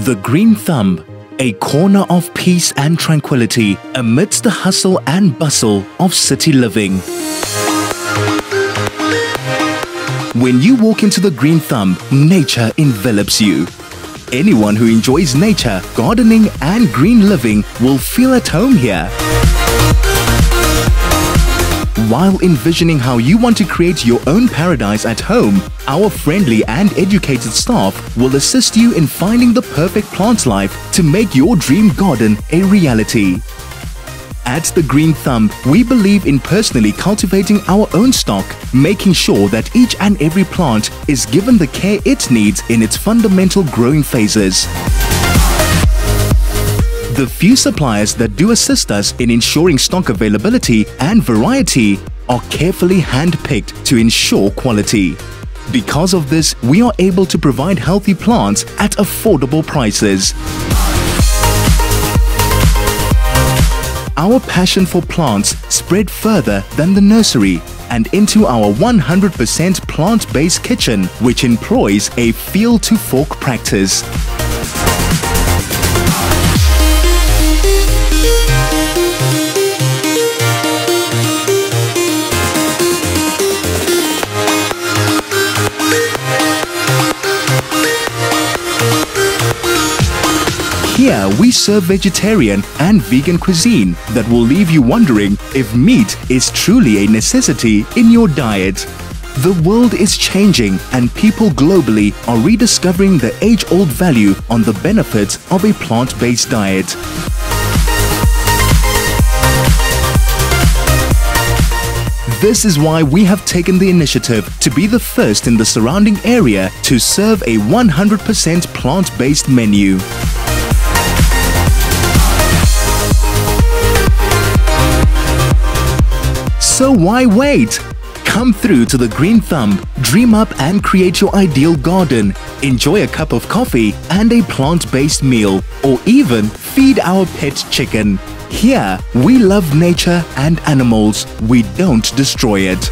The Green Thumb, a corner of peace and tranquility amidst the hustle and bustle of city living. When you walk into the Green Thumb, nature envelops you. Anyone who enjoys nature, gardening and green living will feel at home here. While envisioning how you want to create your own paradise at home, our friendly and educated staff will assist you in finding the perfect plant life to make your dream garden a reality. At the Green Thumb, we believe in personally cultivating our own stock, making sure that each and every plant is given the care it needs in its fundamental growing phases. The few suppliers that do assist us in ensuring stock availability and variety are carefully hand-picked to ensure quality. Because of this, we are able to provide healthy plants at affordable prices. Our passion for plants spread further than the nursery and into our 100% plant-based kitchen, which employs a field-to-fork practice. Here we serve vegetarian and vegan cuisine that will leave you wondering if meat is truly a necessity in your diet. The world is changing and people globally are rediscovering the age-old value on the benefits of a plant-based diet. This is why we have taken the initiative to be the first in the surrounding area to serve a 100% plant-based menu. So why wait? Come through to the Green Thumb, dream up and create your ideal garden, enjoy a cup of coffee and a plant-based meal, or even feed our pet chicken. Here, we love nature and animals, we don't destroy it.